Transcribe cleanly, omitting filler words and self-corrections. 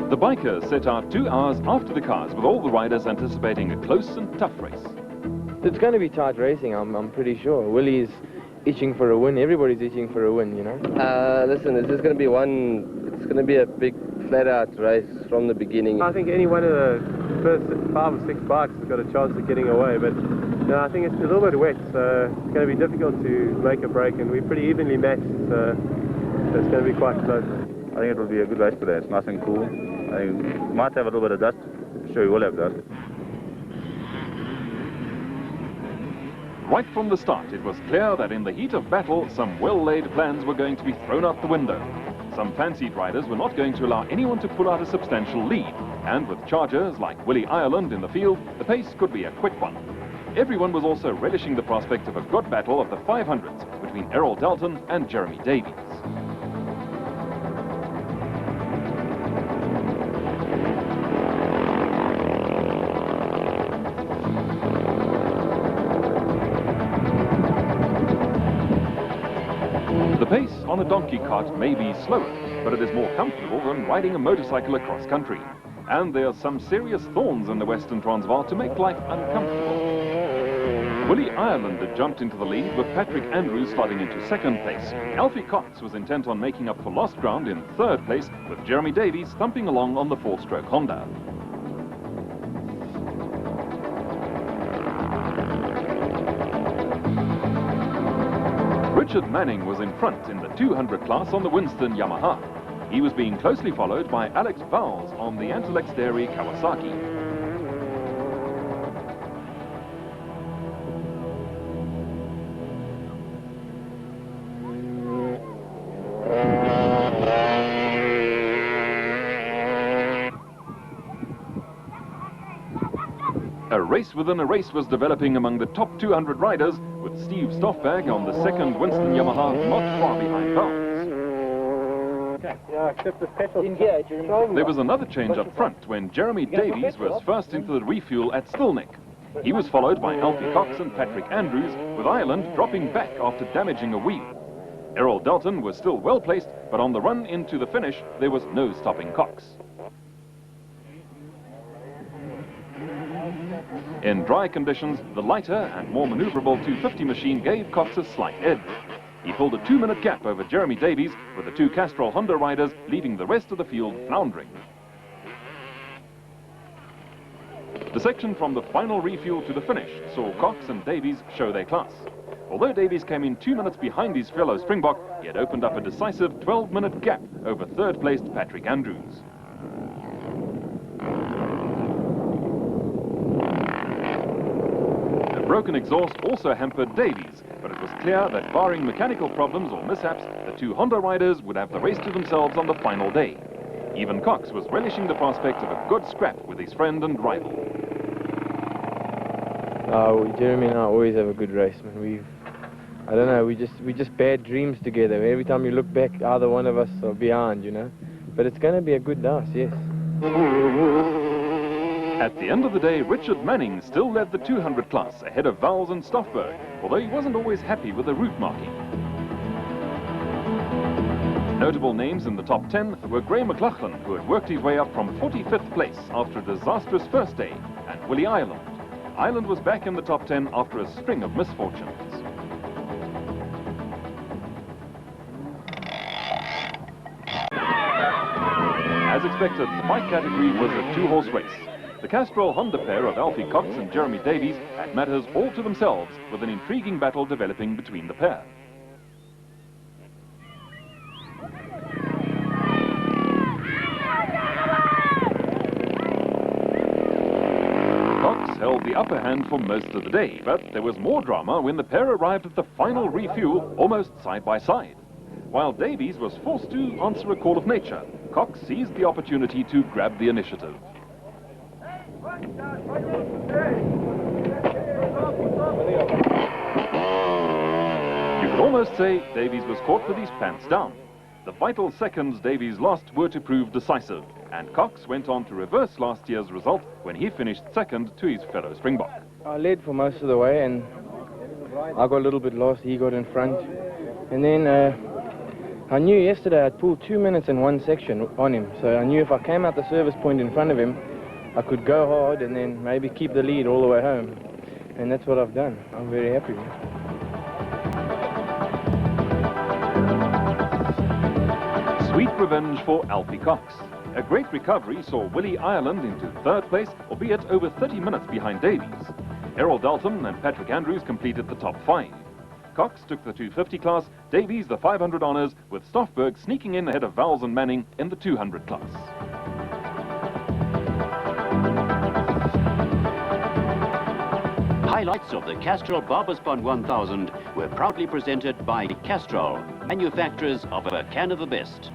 The bikers set out 2 hours after the cars, with all the riders anticipating a close and tough race. It's going to be tight racing, I'm pretty sure. Willie's itching for a win. Everybody's itching for a win, you know. Listen, it's just going to be it's going to be a big flat-out race from the beginning. I think any one of the first 5 or 6 bikes has got a chance of getting away, but no, I think it's a little bit wet, so it's going to be difficult to make a break, and we're pretty evenly matched, so it's going to be quite close. I think it will be a good race today. It's nice and cool. I think we might have a little bit of dust. I'm sure we will have dust. Right from the start, it was clear that in the heat of battle, some well-laid plans were going to be thrown out the window. Some fancied riders were not going to allow anyone to pull out a substantial lead, and with chargers like Willie Ireland in the field, the pace could be a quick one. Everyone was also relishing the prospect of a good battle of the 500s between Errol Dalton and Jeremy Davies. The pace on a donkey cart may be slower, but it is more comfortable than riding a motorcycle across country. And there are some serious thorns in the Western Transvaal to make life uncomfortable. Willie Ireland had jumped into the lead with Patrick Andrews sliding into second place. Alfie Cox was intent on making up for lost ground in third place, with Jeremy Davies thumping along on the 4-stroke Honda. Richard Manning was in front in the 200 class on the Winston Yamaha. He was being closely followed by Alex Vowles on the Antilex Dairy Kawasaki. A race within a race was developing among the top 200 riders, with Steve Stoffberg on the second Winston Yamaha not far behind Vowles. There was another change up front when Jeremy Davies was first into the refuel at Stillneck. He was followed by Alfie Cox and Patrick Andrews, with Ireland dropping back after damaging a wheel. Errol Dalton was still well placed, but on the run into the finish, there was no stopping Cox. In dry conditions, the lighter and more maneuverable 250 machine gave Cox a slight edge. He pulled a 2-minute gap over Jeremy Davies, with the 2 Castrol Honda riders leaving the rest of the field floundering. The section from the final refuel to the finish saw Cox and Davies show their class. Although Davies came in 2 minutes behind his fellow Springbok, he had opened up a decisive 12-minute gap over third-placed Patrick Andrews. Broken exhaust also hampered Davies, but it was clear that barring mechanical problems or mishaps, the 2 Honda riders would have the race to themselves on the final day. Even Cox was relishing the prospect of a good scrap with his friend and rival. Jeremy and I always have a good race, man. I don't know, we just bad dreams together. Every time you look back, either one of us are behind, you know. But it's going to be a good dance, yes. At the end of the day, Richard Manning still led the 200 class ahead of Vowles and Stoffberg, although he wasn't always happy with the route marking. Notable names in the top 10 were Gray McLaughlin, who had worked his way up from 45th place after a disastrous first day, and Willie Ireland. Ireland was back in the top 10 after a string of misfortunes. As expected, the bike category was a 2-horse race. The Castrol Honda pair of Alfie Cox and Jeremy Davies had matters all to themselves, with an intriguing battle developing between the pair. Cox held the upper hand for most of the day, but there was more drama when the pair arrived at the final refuel almost side by side. While Davies was forced to answer a call of nature, Cox seized the opportunity to grab the initiative. You could almost say Davies was caught with his pants down. The vital seconds Davies lost were to prove decisive, and Cox went on to reverse last year's result when he finished second to his fellow Springbok. I led for most of the way, and I got a little bit lost. He got in front, and then I knew yesterday I'd pulled 2 minutes in one section on him, so I knew if I came out the service point in front of him, I could go hard and then maybe keep the lead all the way home. And that's what I've done. I'm very happy with it. Sweet revenge for Alfie Cox. A great recovery saw Willie Ireland into third place, albeit over 30 minutes behind Davies. Errol Dalton and Patrick Andrews completed the top 5. Cox took the 250 class, Davies the 500 honours, with Stoffberg sneaking in ahead of Vowles and Manning in the 200 class. Highlights of the Castrol Baberspan 1000 were proudly presented by Castrol, manufacturers of a can of the best.